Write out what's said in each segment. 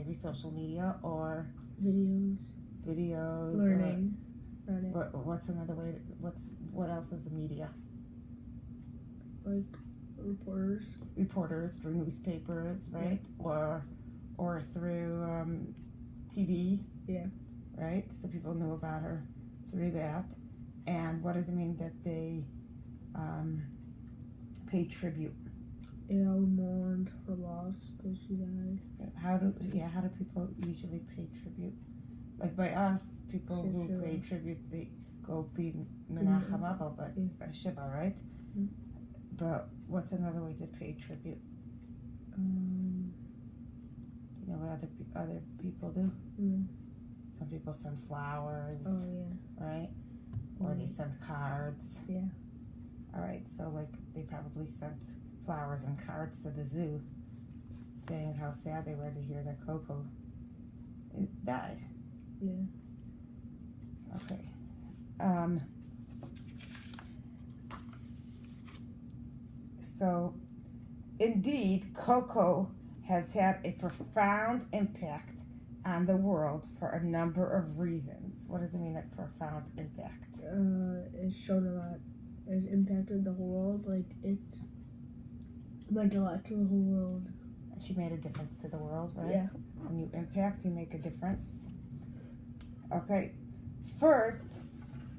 maybe social media or Videos. Learning. What's another way? What else is the media? Like Reporters through newspapers, right? Yeah. Or through TV. Yeah. Right. So people knew about her through that. And what does it mean that they pay tribute? Yeah, we mourned her loss because she died. How do people usually pay tribute? Like by us, people who pay tribute, they go be menachem avo, but shiva, right? Mm-hmm. But what's another way to pay tribute? Do you know what other people do? Mm. Some people send flowers. Oh yeah. Right? Or they send cards. Yeah. All right. So like they probably sent flowers and cards to the zoo, saying how sad they were to hear that Coco died. Yeah. Okay. So, indeed, Coco has had a profound impact on the world for a number of reasons. What does it mean, a profound impact? It's shown a lot. It's impacted the whole world. Like, it meant a lot to the whole world. She made a difference to the world, right? Yeah. When you impact, you make a difference. Okay. First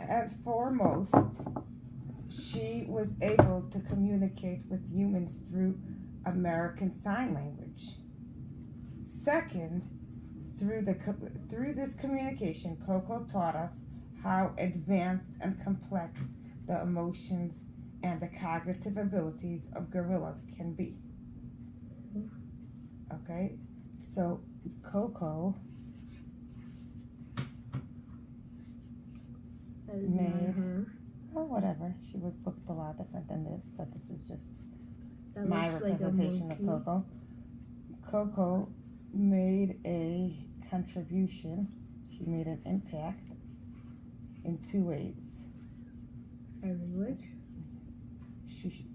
and foremost, she was able to communicate with humans through American Sign Language. Second, through this communication, Coco taught us how advanced and complex the emotions and the cognitive abilities of gorillas can be. Okay, so Coco made her. Oh, whatever. She was booked a lot different than this, but this is just my representation of Coco. Coco made a contribution. She made an impact in two ways. Sign language. She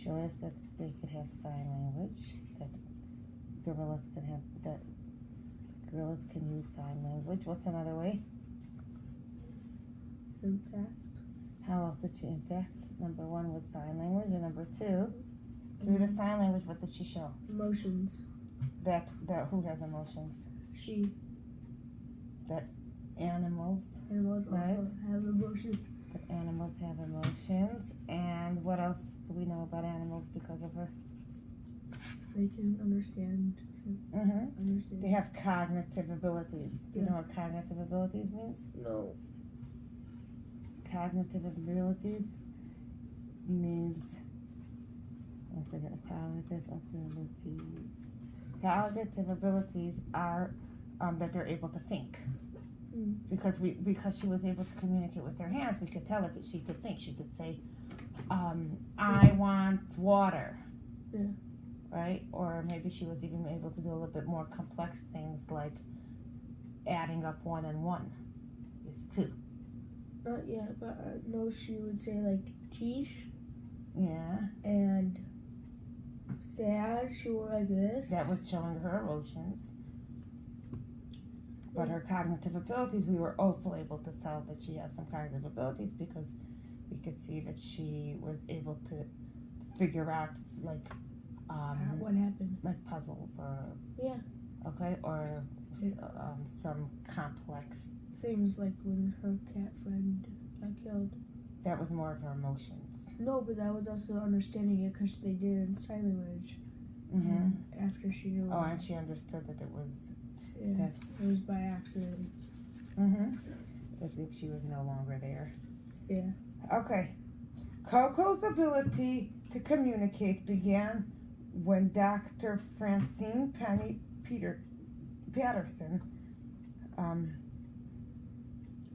showed us that they could have sign language. That gorillas can use sign language. What's another way? Impact. How else did she impact? Number one with sign language, and number two, through the sign language, what did she show? Emotions. That who has emotions? She. That animals. Animals right? also have emotions. That animals have emotions. And what else do we know about animals because of her? They can understand. Mm-hmm. They have cognitive abilities. Do you know what cognitive abilities means? No. Cognitive abilities means cognitive abilities are that they're able to think. Because she was able to communicate with her hands, we could tell her that she could think. She could say, I want water. Yeah. Right? Or maybe she was even able to do a little bit more complex things like adding up 1 and 1 is 2. Not yet, but no, she would say like teeth. Yeah. And sad, she went like this. That was showing her emotions. But her cognitive abilities, we were also able to tell that she had some cognitive abilities because we could see that she was able to figure out like what happened, like puzzles or okay, or some complex things, like when her cat friend got killed. That was more of her emotions. No, but that was also understanding it because they did in sign language. Mm-hmm. After she knew. Oh, and she understood that it was. Yeah, it was by accident. Mm-hmm. That she was no longer there. Yeah. Okay. Coco's ability to communicate began when Dr. Francine Patterson.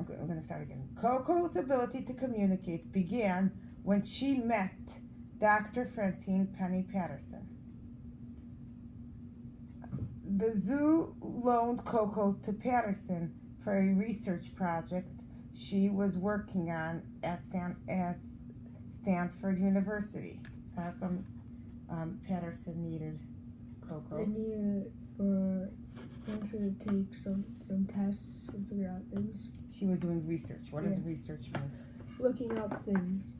Okay, I'm going to start again. Coco's ability to communicate began when she met Dr. Francine Patterson. The zoo loaned Coco to Patterson for a research project she was working on at Stanford University. So how come Patterson needed Coco? They needed it for to take some tests and figure out things. She was doing research. What does research mean? Looking up things.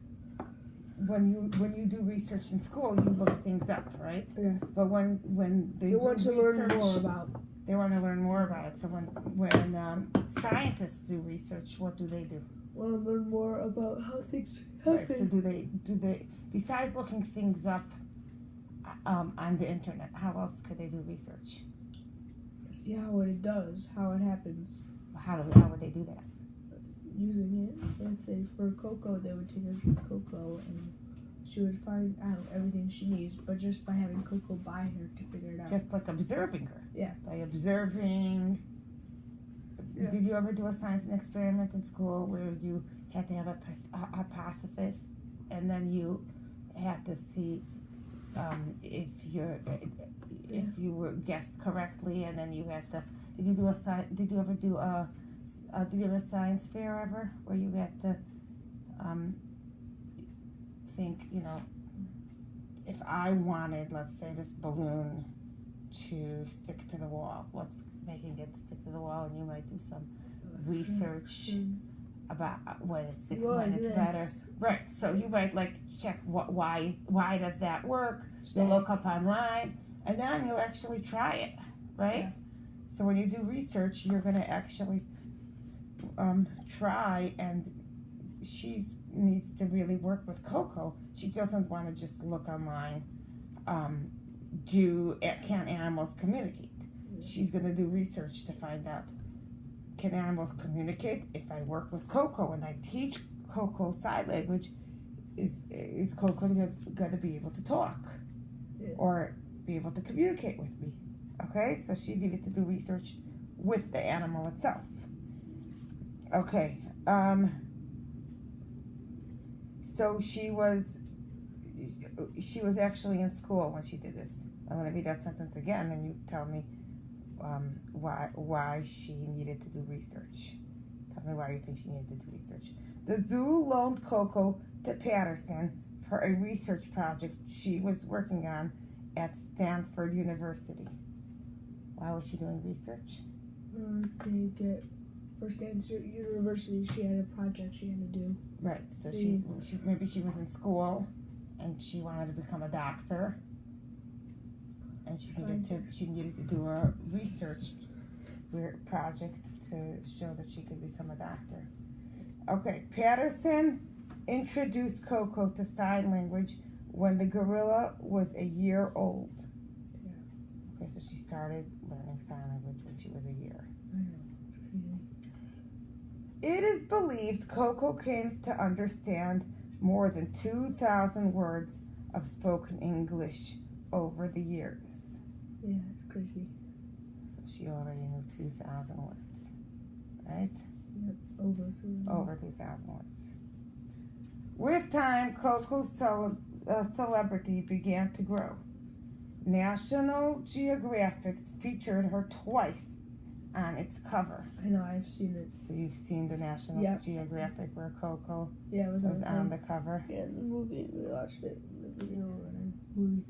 When you do research in school, you look things up, right? Yeah. But when they want to learn more about. They want to learn more about it. So when scientists do research, what do? Want to learn more about how things Right. happen. So do they besides looking things up on the internet, how else could they do research? See how it does, how it happens. How would they do that? Using it. Let's say for Coco, they would take Coco and she would find out everything she needs, but just by having Coco by her to figure it out. Just like observing her. Yeah. By observing. Yeah. Did you ever do a science experiment in school where you had to have a hypothesis and then you had to see if you were guessed correctly, and then you had to? Did you ever do a science fair ever where you had to think, if I wanted, let's say, this balloon to stick to the wall, what's making it stick to the wall? And you might do some research about when it's better. Right. So you might check why does that work? You'll look up online, and then you'll actually try it, right? Yeah. So when you do research, you're going to actually try, and she needs to really work with Coco. She doesn't want to just look online. Can animals communicate? She's going to do research to find out, can animals communicate? If I work with Coco and I teach Coco sign language, is Coco going to be able to talk or be able to communicate with me? Okay, so she needed to do research with the animal itself. Okay, so she was actually in school when she did this. I'm going to read that sentence again, and you tell me why she needed to do research. Tell me why you think she needed to do research. The zoo loaned Coco to Patterson for a research project she was working on at Stanford University. Why was she doing research? For Stanford University, she had a project she had to do. Right, so maybe she was in school and she wanted to become a doctor, and she needed to do a research project to show that she could become a doctor. Okay, Patterson introduced Coco to sign language when the gorilla was a year old. Yeah. Okay, so she started learning sign language when she was a year. I know, it's crazy. It is believed Coco came to understand more than 2,000 words of spoken English over the years. Yeah, it's crazy. So she already knew 2,000 words, right? Yep, over 2,000. Over 2,000 words. With time, Coco's celebrity began to grow. National Geographic featured her twice on its cover. I know, I've seen it. So you've seen the National Geographic where Coco it was on the cover? Yeah, the movie, we watched it. The video and movie.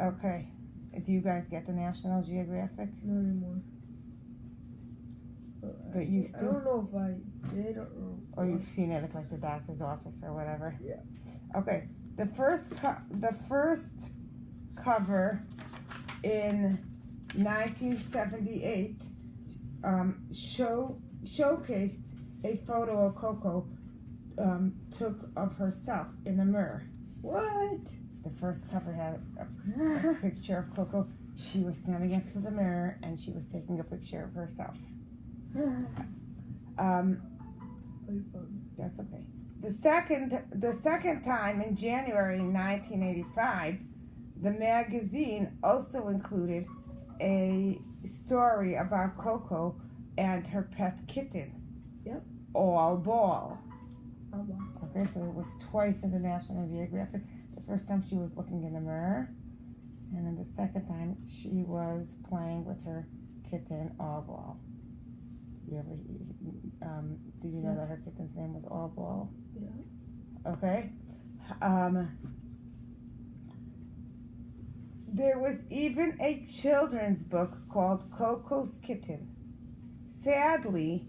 Okay. Do you guys get the National Geographic? Not anymore. But you still... I don't know if I did or you've seen it at the doctor's office or whatever? Yeah. Okay. The first cover in 1978 showcased a photo of Coco took of herself in the mirror. What? The first cover had a picture of Coco. She was standing next to the mirror and she was taking a picture of herself. That's okay. The second time in January 1985, the magazine also included a story about Coco and her pet kitten. Yep. All ball. All ball. Okay, so it was twice in the National Geographic. The first time she was looking in the mirror, and then the second time she was playing with her kitten, All Ball. Did you know that her kitten's name was All Ball? Yeah. Okay. There was even a children's book called Coco's Kitten. Sadly,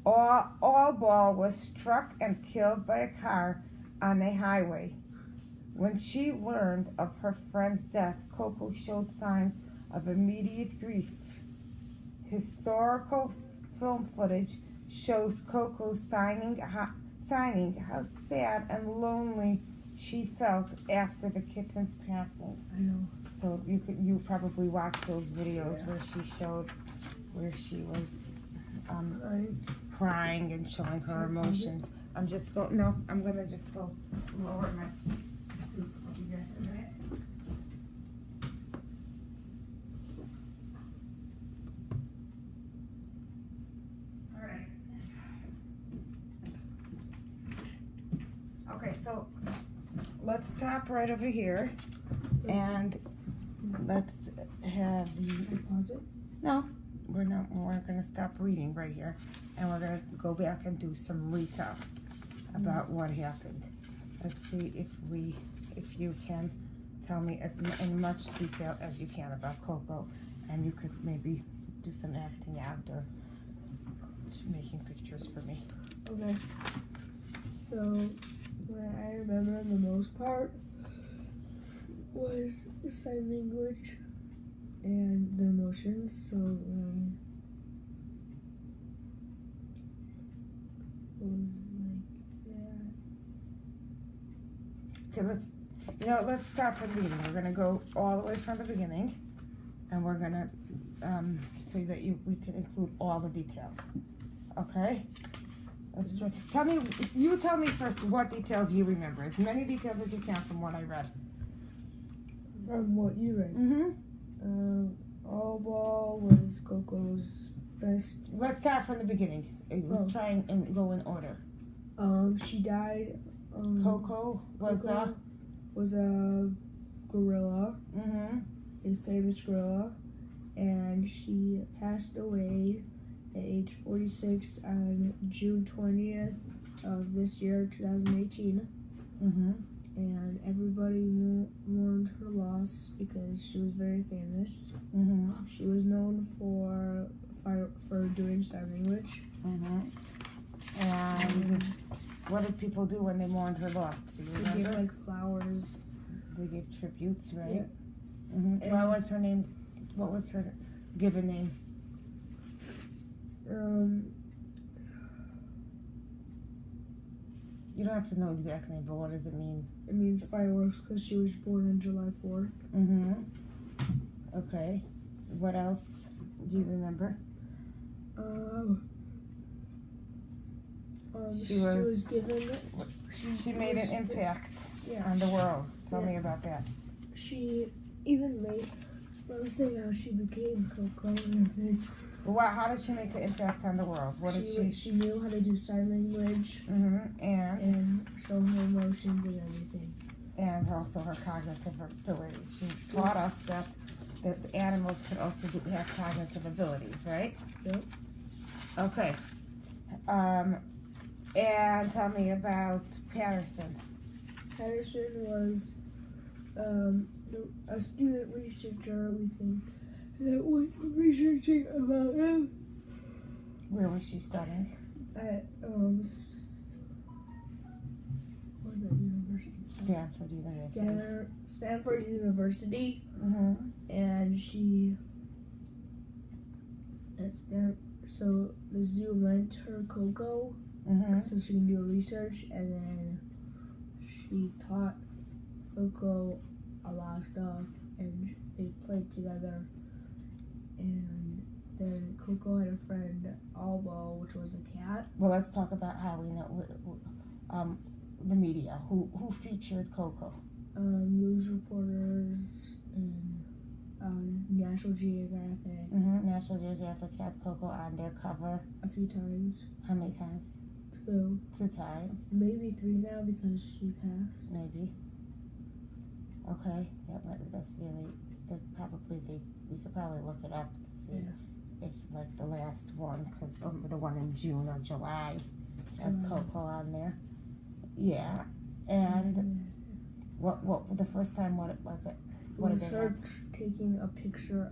All Ball was struck and killed by a car on a highway. When she learned of her friend's death, Coco showed signs of immediate grief. Historical film footage shows Coco signing how sad and lonely she felt after the kitten's passing. I know. So you probably watched those videos where she was crying and showing her emotions. I'm gonna just go lower my soup. I'll be back in a minute. All right. Okay, so let's stop right over here, and let's have Can I pause it? no. We're gonna stop reading right here, and we're gonna go back and do some recap about what happened. Let's see if you can tell me as in much detail as you can about Coco, and you could maybe do some acting out or making pictures for me. Okay. So, what I remember the most part was the sign language and the emotions. So, it was like, Okay, let's start from the beginning. We're gonna go all the way from the beginning, and we're gonna so that we can include all the details. Okay. Let's try. Tell me first what details you remember. As many details as you can from what I read. from what you read. Mm-hmm. All Ball was Coco's best. Let's start from the beginning. Let's try and go in order. She died. Coco was a gorilla, Mm-hmm. a famous gorilla, and she passed away at age 46 on June 20th of this year, 2018. Mm-hmm. And everybody mourned her loss because she was very famous. Mm-hmm. She was known for doing sign language. Mm-hmm. And what did people do when they mourned her loss? Do you They remember? gave like flowers. They gave tributes, right? Yeah. Mm-hmm. What was her name? What was her given name? You don't have to know exactly, but what does it mean? It means fireworks because she was born on July 4th. Mm-hmm. Okay. What else do you remember? She was given. She made an impact Yeah. on the world. Tell Yeah. me about that. She even made. Let's say how she became Coco and everything. Well, how did she make an impact on the world? What did she? She knew how to do sign language Mm-hmm. and show her emotions and everything. And also her cognitive abilities. She taught us that animals can also have cognitive abilities, right? Yep. Okay. And tell me about Patterson. Patterson was a student researcher, we think, that was researching about him Where was she studying? at what was that university? Stanford University. Stanford University, Mm-hmm. and so the zoo lent her Coco Mm-hmm. so she can do research, and then she taught Coco a lot of stuff, and they played together. And then Coco had a friend, Albo, which was a cat. Well, let's talk about how we know the media. Who featured Coco? News reporters and National Geographic Mm-hmm. National Geographic had Coco on their cover. a few times. How many times? 2, 2 times, maybe 3 now because she passed. maybe. Okay, that's really. We could probably look it up to see if like the last one, because the one in June or July had Coco on there. Yeah, and what the first time? What was it? What was did they her have? taking a picture,